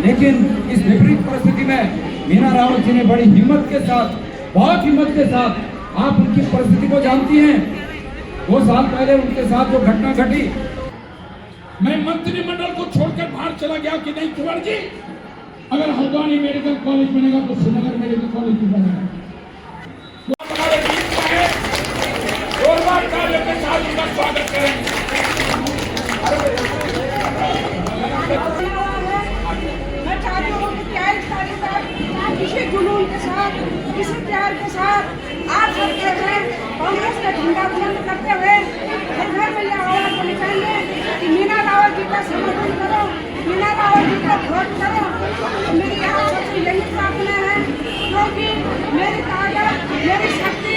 लेकिन इस विपरीत परिस्थिति में मीना रावत जी ने बड़ी हिम्मत के साथ, बहुत हिम्मत के साथ, आप उनकी परिस्थिति को जानती हैं। 2 साल पहले उनके साथ जो घटना घटी, मैं मंत्रिमंडल को छोड़कर बाहर चला गया कि नहीं कुंवर जी, अगर हल्द्वानी मेडिकल कॉलेज बनेगा तो श्रीनगर मेडिकल कॉलेज भी बनेगा। हमारे बीच में है, जोरदार कार्य के साथ उनका स्वागत करेंगे। मैं चाहती हूँ कि प्यार के साथ, किसी जुनून के साथ, किसी प्यार के साथ आप सबके हैं कांग्रेस का झंडा बुलंद करते हुए घर घर में यह आवाज पहुँचाएंगे कि मीना रावत जी का समर्थन करो, मीना रावत जी का वोट करो। मेरी आप सबसे यही प्रार्थना है, क्योंकि मेरी ताकत, मेरी शक्ति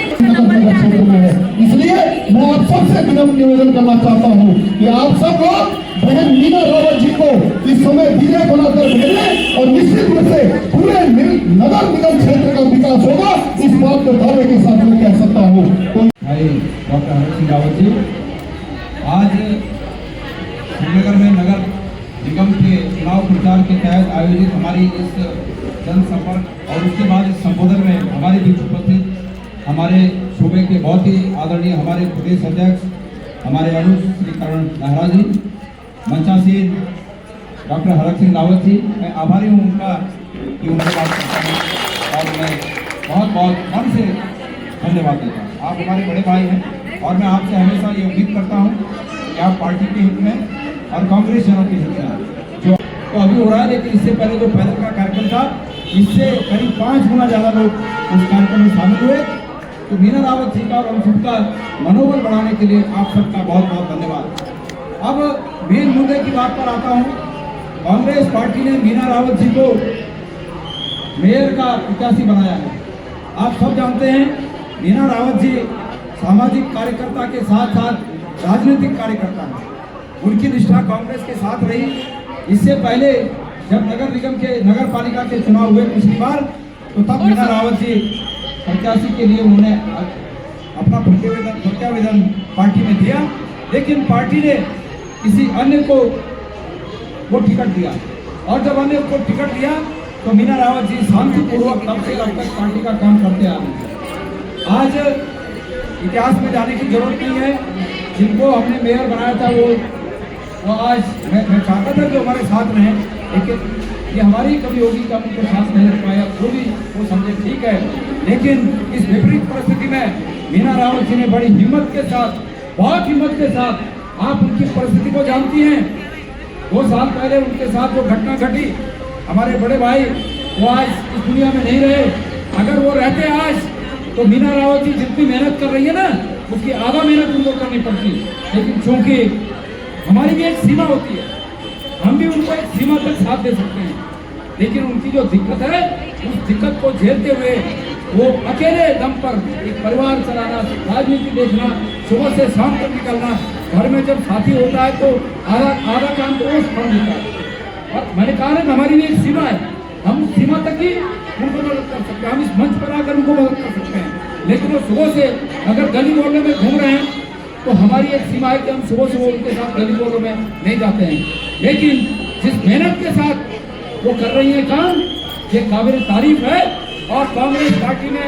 इसलिए मैं आप सबसे विनम्र निवेदन करना चाहता हूँ कि आप सब लोग बहन मीना रावत जी को इस समय धीरे बनाकर भेजें और निश्चित रूप से पूरे नगर निगम क्षेत्र का विकास होगा, इस बात को दावे के साथ मैं कह सकता हूँ। भाई डॉक्टर हरक सिंह रावत जी आज श्रीनगर में नगर निगम के चुनाव प्रचार के तहत आयोजित हमारी इस जनसंपर्क और उसके बाद इस संबोधन में हमारे बीच उपस्थित हमारे सूबे के बहुत ही आदरणीय हमारे प्रदेश अध्यक्ष हमारे अनुज श्री करण लहरा जी, मंचासीन डॉक्टर हरक सिंह रावत जी, मैं आभारी हूँ उनका कि उनके बात करता हूँ और मैं बहुत बहुत मन से धन्यवाद देता हूँ। आप हमारे बड़े भाई हैं और मैं आपसे हमेशा ये उम्मीद करता हूँ कि आप पार्टी के हित में और कांग्रेस जनों के हित में जो तो अभी हो रहा है, लेकिन इससे पहले जो पैदल का कार्यक्रम था, इससे करीब 5 गुना ज़्यादा लोग उस कार्यक्रम में शामिल हुए। तो मीना रावत जी का और हम सबका मनोबल बढ़ाने के लिए आप सबका बहुत बहुत धन्यवाद। अब मेन मुद्दे की बात पर आता हूँ। कांग्रेस पार्टी ने मीना रावत जी को मेयर का प्रत्याशी बनाया है। आप सब जानते हैं मीना रावत जी सामाजिक कार्यकर्ता के साथ साथ राजनीतिक कार्यकर्ता हैं। उनकी निष्ठा कांग्रेस के साथ रही। इससे पहले जब नगर निगम के नगर पालिका के चुनाव हुए पिछली बार, तो तब मीना रावत जी प्रत्याशी के लिए उन्होंने अपना प्रत्यावेदन पार्टी में दिया, लेकिन पार्टी ने किसी अन्य को वो टिकट दिया और जब अन्य को टिकट दिया तो मीना रावत जी शांतिपूर्वक तब से अब तक पार्टी का काम करते आ रहे हैं। आज इतिहास में जाने की जरूरत नहीं है। जिनको हमने मेयर बनाया था वो आज मैं चाहता था कि हमारे साथ रहें, लेकिन ये हमारी कभी होगी कि हम उनको साथ नहीं रख पाया, जो भी वो समझे ठीक है। लेकिन इस विपरीत परिस्थिति में मीना रावत जी ने बड़ी हिम्मत के साथ, बहुत हिम्मत के साथ, आप उनकी परिस्थिति को जानती हैं। 2 साल पहले उनके साथ जो घटना घटी, हमारे बड़े भाई वो आज इस दुनिया में नहीं रहे। अगर वो रहते आज तो मीना रावत जी जितनी मेहनत कर रही है ना, उसकी आधा मेहनत उनको करनी पड़ती। लेकिन चूंकि हमारी भी एक सीमा होती है, हम भी उनको एक सीमा तक साथ दे सकते हैं, लेकिन उनकी जो दिक्कत है उस दिक्कत को झेलते हुए वो अकेले दम पर एक परिवार चलाना, राजनीति देखना, सुबह से शाम तक निकलना, घर में जब साथी होता है तो आधा काम तो वो पढ़ देता है। और मैंने कहा ना, हमारी भी एक सीमा है, हम उस सीमा तक ही उनको मदद कर सकते हैं, हम इस मंच पर आकर उनको मदद कर सकते हैं। लेकिन वो सुबह से अगर गली मोहल्ले में घूम रहे हैं तो हमारी एक सीमा है कि हम सुबह सुबह उनके साथ गली मोहल्लों में नहीं जाते हैं। लेकिन जिस मेहनत के साथ वो कर रही है काम, ये काबिल तारीफ है। और कांग्रेस पार्टी में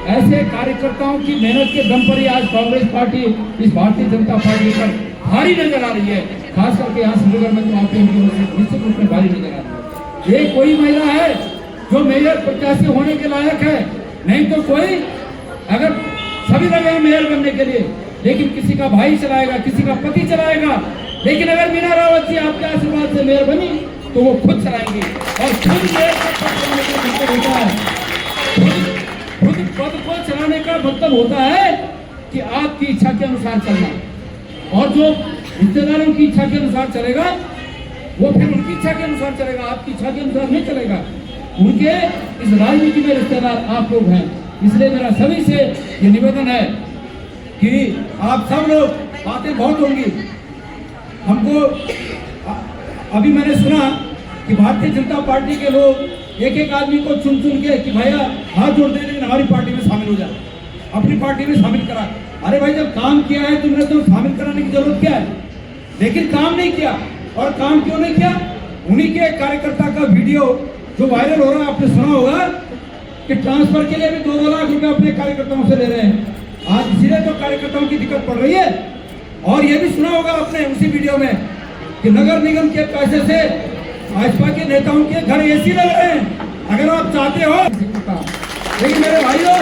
ऐसे कार्यकर्ताओं की मेहनत के दम पर ही आज कांग्रेस पार्टी इस भारतीय जनता पार्टी पर भारी नजर आ रही है। खास करके यहाँ श्रीनगर में तो आपको निश्चित रूप में भारी नजर आ रही है। ये कोई महिला है जो मेयर प्रत्याशी होने के लायक है, नहीं तो कोई, अगर सभी लगे हैं मेयर बनने के लिए, लेकिन किसी का भाई चलाएगा, किसी का पति चलाएगा। लेकिन अगर मीना रावत जी आपके आशीर्वाद से मेयर बनी तो वो खुद चलाएंगी और खुद मेयर का पद चलाने का मतलब होता है, खुद पद को चलाने का मतलब होता है कि आपकी इच्छा के अनुसार चलना। और जो रिश्तेदारों की इच्छा के अनुसार चलेगा वो फिर उनकी इच्छा के अनुसार चलेगा, आपकी इच्छा के अनुसार नहीं चलेगा। उनके इस राजनीति में रिश्तेदार आप लोग हैं। इसलिए मेरा सभी से ये निवेदन है कि आप सब लोग, बातें बहुत होंगी, हमको अभी मैंने सुना कि भारतीय जनता पार्टी के लोग एक एक आदमी को चुन चुन के कि भैया हाथ जोड़ दे, लेकिन हमारी पार्टी में शामिल हो जाए, अपनी पार्टी में शामिल करा। अरे भाई, जब काम किया है तुमने तो शामिल कराने की जरूरत क्या है? लेकिन काम नहीं किया। और काम क्यों नहीं किया? उन्हीं के कार्यकर्ता का वीडियो जो वायरल हो रहा है, आपने सुना होगा कि ट्रांसफर के लिए भी 2-2 लाख रुपए अपने कार्यकर्ताओं से ले रहे हैं। आज इसीलिए तो कार्यकर्ताओं की दिक्कत पड़ रही है। और ये भी सुना होगा आपने उसी वीडियो में कि नगर निगम के पैसे से भाजपा के नेताओं के घर एसी लग रहे हैं। अगर आप चाहते हो, लेकिन मेरे भाइयों,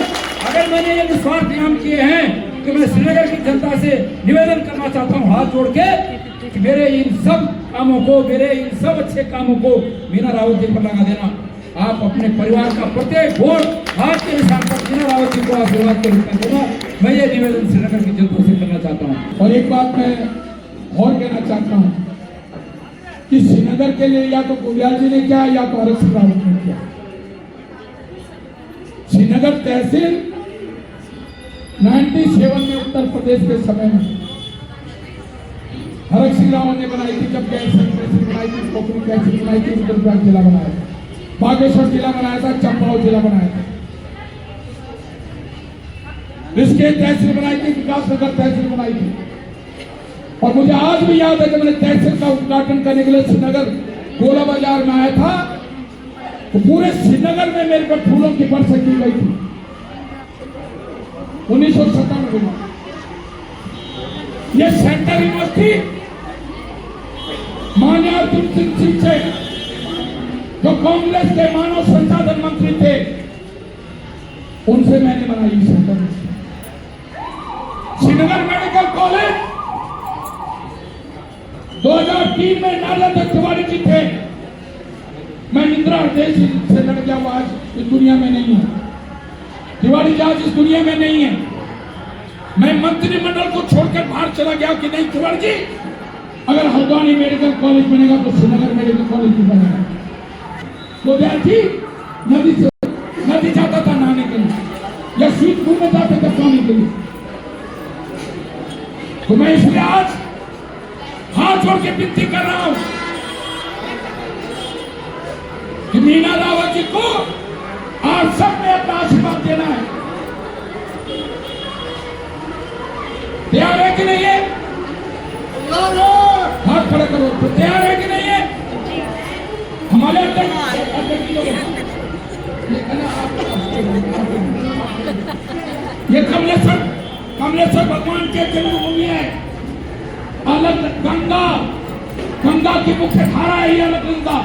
अगर मैंने ये निस्वार्थ काम किए हैं तो मैं श्रीनगर की जनता से निवेदन करना चाहता हूँ हाथ जोड़ के कि मेरे इन सब कामों को, मेरे इन सब अच्छे कामों को मीना रावत जी पर लगा देना। आप अपने परिवार का प्रत्येक वोट हाथ के निशान पर मीना रावत जी को आशीर्वाद के रूप में देना। मैं ये निवेदन श्रीनगर की जनता से करना चाहता हूँ। और एक बात मैं और कहना चाहता हूँ कि श्रीनगर के लिए या तो गोवियाल जी ने किया या तो हरक सिंह रावत ने किया। श्रीनगर तहसील 97 में उत्तर प्रदेश के समय में हरक सिंह रावत ने बनाई थी। जब गैस तहसील बनाई थी, खोपड़ी तहसील बनाई थी, रुद्रप्रयाग जिला बनाया था, बागेश्वर जिला बनाया था, चंपावत जिला बनाया था, ऋषिकेश तहसील बनाई थी, विकासनगर तहसील बनाई थी। और मुझे आज भी याद है कि मैंने तहसील का उद्घाटन करने के लिए श्रीनगर गोला बाजार में आया था, तो पूरे श्रीनगर में मेरे पर फूलों की बरसात की गई थी 1997 में। ये सेंट्रल यूनिवर्सिटी मान्य अर्जुन सिंह से, जो कांग्रेस के मानव संसाधन मंत्री थे, उनसे मैंने बनाई central university. Srinagar medical college 2003 में नारायण तिवारी जी थे। मैं इंदिरा हृदय से लड़ गया, वो आज इस दुनिया में नहीं है। तिवारी जी आज इस दुनिया में नहीं है। मैं मंत्रिमंडल को छोड़कर बाहर चला गया कि नहीं तिवारी जी, अगर हल्द्वानी मेडिकल कॉलेज बनेगा तो श्रीनगर मेडिकल कॉलेज भी बनेगा। गोवियाल जी नदी जाता था नहाने के लिए या स्विमिंग पूल में जाते थे पानी के लिए। तो मैं इसलिए आज हाथ जोड़ के विनती कर रहा हूं कि मीना रावत जी को आप सब में अपना आशीर्वाद देना है। तैयार है कि नहीं है? हाथ खड़ा करो। तो तैयार है कि नहीं है? हमारे अंदर ये कमलेश्वर भगवान के जन्मभूमि है। अलग गंगा की मुख्य धारा है ये अलग गंगा।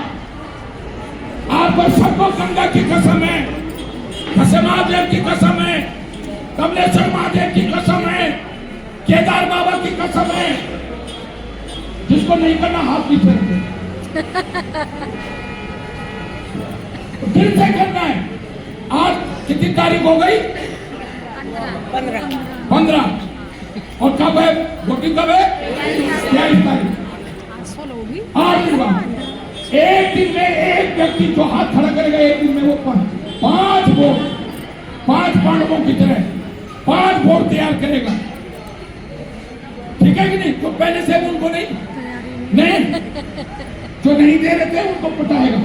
आपको सबको गंगा की कसम है, कसम महादेव की कसम है, कमलेश्वर महादेव की कसम है, केदार बाबा की कसम है। जिसको नहीं करना हाथ पीछे रखे, दिल से करना है। आज कितनी तारीख हो गई? 15। और कब है वोटिंग? कब है? 23 तारीख। आज दिन बाद एक दिन में एक व्यक्ति जो हाथ खड़ा करेगा, एक दिन में वो 5 वोट, 5 पांडवों की तरह 5 वोट तैयार करेगा। ठीक है कि नहीं? तो पहले से उनको नहीं जो नहीं दे रहे थे उनको पटाएगा।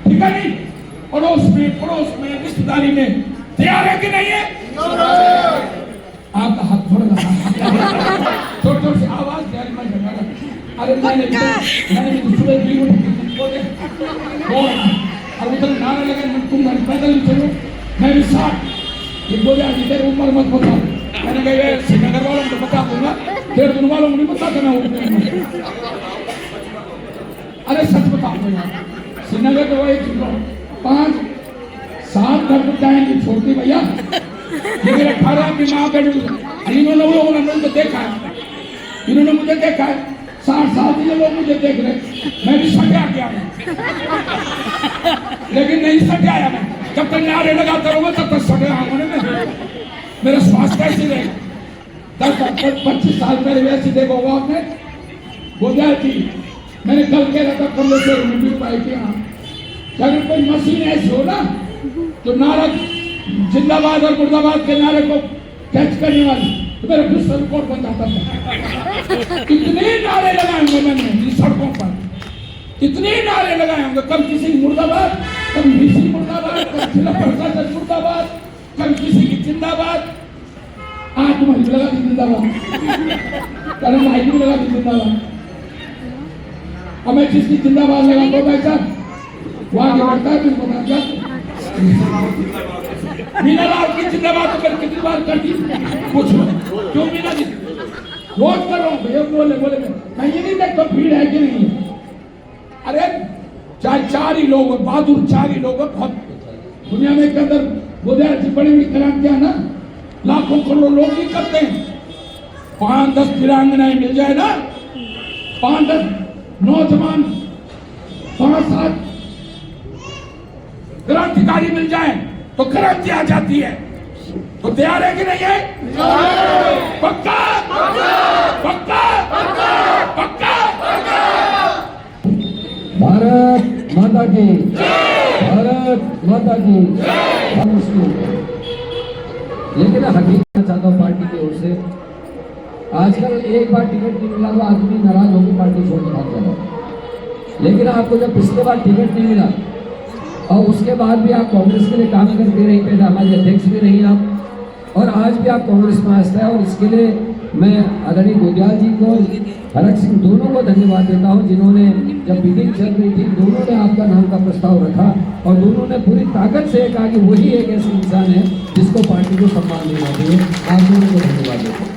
ठीक है नहीं? पड़ोस में रिश्तेदारी में तैयार है कि नहीं है? आपका हाथ थोड़ा छोटे से आवाज दे रही। अरे मैंने सुबह की और उधर नारा लगा, तुम पैदल ही चलो, मैं भी साथ। ये बोले इधर उम्र मत बता। मैंने कहा श्रीनगर वालों को बता दूंगा, देहरादून वालों को नहीं बता देना। अरे सच बता दो यार, श्रीनगर तो वही 5-7 घर पर जाएंगे छोड़ती भैया। लेकिन 18 की माँ बेटी इन्होंने लोगों ने मुझे देखा है, इन्होंने मुझे देखा है। 60 साल के लोग मुझे देख रहे, मैं भी सटा गया हूँ। लेकिन नहीं सटाया मैं। जब तक नारे लगाता रहूंगा तब तक सटा होने मेरा स्वास्थ्य कैसे रहेगा? 10-25 साल पहले वैसे देखो होगा आपने। गोवियाल जी, मैंने कल कह रहा था कमलेश्वर मीटिंग पाई थी। अगर कोई मशीन ऐसी हो ना तो नारा जिंदाबाद और मुर्दाबाद के नारे को कैच करने वाली, तो मेरा विश्व रिकॉर्ड बन जाता था। कितने नारे लगाए होंगे मैंने सड़कों पर, कितने नारे लगाए होंगे। कभी किसी मुर्दाबाद, कभी किसी मुर्दाबाद, कभी जिला प्रशासन मुर्दाबाद, कभी किसी की जिंदाबाद। आज तुम्हारी लगा दी जिंदाबाद, कल भाई भी लगा दी जिंदाबाद। और मैं जिसकी जिंदाबाद लगाता हूँ भाई साहब वो आगे बढ़ता है, फिर बता क्या मीना राव की जिंदाबाद तो कर कितनी बार कर दी, पूछो क्यों मीना जी रोज कर रहा हूँ भैया, बोले बोले मैं ये नहीं देखता भीड़ है कि नहीं है। अरे चाहे चार ही लोग, बहादुर चार ही लोग, बहुत दुनिया में के अंदर बुधियार जी बड़ी बड़ी क्रांतियां ना लाखों करोड़ों लोग नहीं करते हैं। 5-10 वीरांगनाएं मिल जाए ना, 5-10 नौजवान, 5-7 क्रांतिकारी मिल जाए तो क्रांति आ जाती है। तो तैयार है कि नहीं है? पक्का पक्का पक्का। भारत माता की, भारत माता की। हम उसको लेकिन हकीकत चाहता हूँ पार्टी की ओर से, आजकल एक बार टिकट नहीं मिला तो आदमी नाराज होकर पार्टी छोड़ के भाग जाएगा। लेकिन आपको जब पिछले बार टिकट नहीं मिला और उसके बाद भी आप कांग्रेस के लिए काम करते रही, पहले हमारे अध्यक्ष भी रही आप, और आज भी आप कांग्रेस में आस्था है, और इसके लिए मैं आदरणीय गोदियाल जी को, हरक सिंह दोनों को धन्यवाद देता हूं, जिन्होंने जब मीटिंग चल रही थी दोनों ने आपका नाम का प्रस्ताव रखा और दोनों ने पूरी ताकत से कहा कि वही एक ऐसे इंसान है जिसको पार्टी को सम्मान देना चाहिए। आप दोनों को धन्यवाद देता हूँ।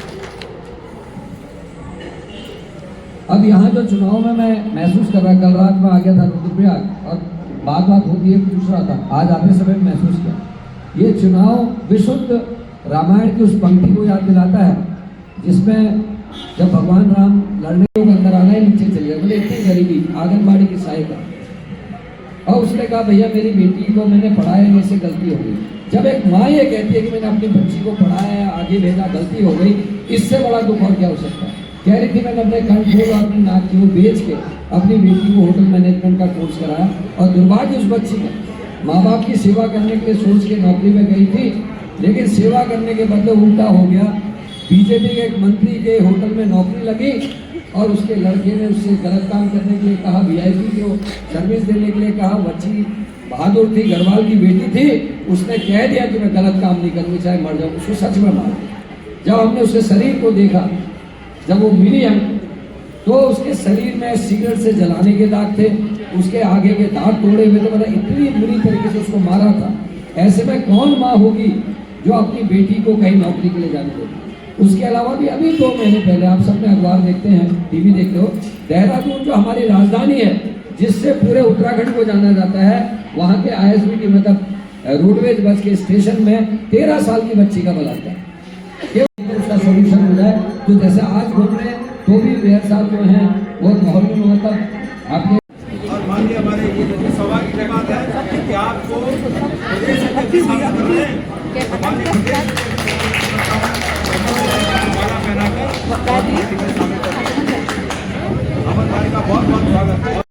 अब यहाँ जो चुनाव में मैं महसूस कर रहा, कल रात में आ गया था रुद्रप्रयाग और बात होती है, पूछ रहा था, आज आते समय महसूस किया, ये चुनाव विशुद्ध रामायण की उस पंक्ति को याद दिलाता है जिसमें जब भगवान राम लड़ने को अंदर आना ही नीचे चले गए, बोले इतनी गरीबी, आंगनबाड़ी की सहायता, और उसने कहा भैया मेरी बेटी को मैंने पढ़ाया नहीं, से गलती हो गई। जब एक माँ ये कहती है कि मैंने अपनी बच्ची को पढ़ाया, आगे भेजा, गलती हो गई, इससे बड़ा दुख और क्या हो सकता है। कह रही थी मैंने अपने कंठोर और अपनी नाक की वो बेच के अपनी बेटी को होटल मैनेजमेंट का कोर्स कराया, और दुर्भाग्य उस बच्ची का माँ बाप की सेवा करने के लिए सोच के नौकरी में गई थी, लेकिन सेवा करने के बदले उल्टा हो गया। बीजेपी के एक मंत्री के होटल में नौकरी लगी और उसके लड़के ने उससे गलत काम करने के लिए कहा, वीआईपी को सर्विस देने के लिए कहा। बच्ची बहादुर थी, गढ़वाल की बेटी थी, उसने कह दिया कि मैं गलत काम नहीं करूँगी चाहे मर जाऊँ, उसको सच में मार दिया। जब हमने उसके शरीर को देखा, जब वो मिली हम, तो उसके शरीर में सिगरेट से जलाने के दाग थे, उसके आगे के दांत तोड़े हुए थे, मतलब इतनी बुरी तरीके से उसको मारा था। ऐसे में कौन माँ होगी जो अपनी बेटी को कहीं नौकरी के लिए जाने देगी। उसके अलावा भी अभी 2 महीने पहले, आप सबने अखबार देखते हैं, टीवी देखते हो, देहरादून जो हमारी राजधानी है जिससे पूरे उत्तराखंड को जाना जाता है, वहाँ के ISB की मतलब रोडवेज बस के स्टेशन में 13 साल की बच्ची का बलात्कार, उसका सोल्यूशन हो जाए। तो जैसे आज घूम रहे हैं तो भी मेयर साहब जो हैं वो माहौल में मतलब आपने, और माननीय हमारे ये सौभाग्य की बात है कि आपको माला पहनाकर अमन भाई का बहुत बहुत स्वागत है।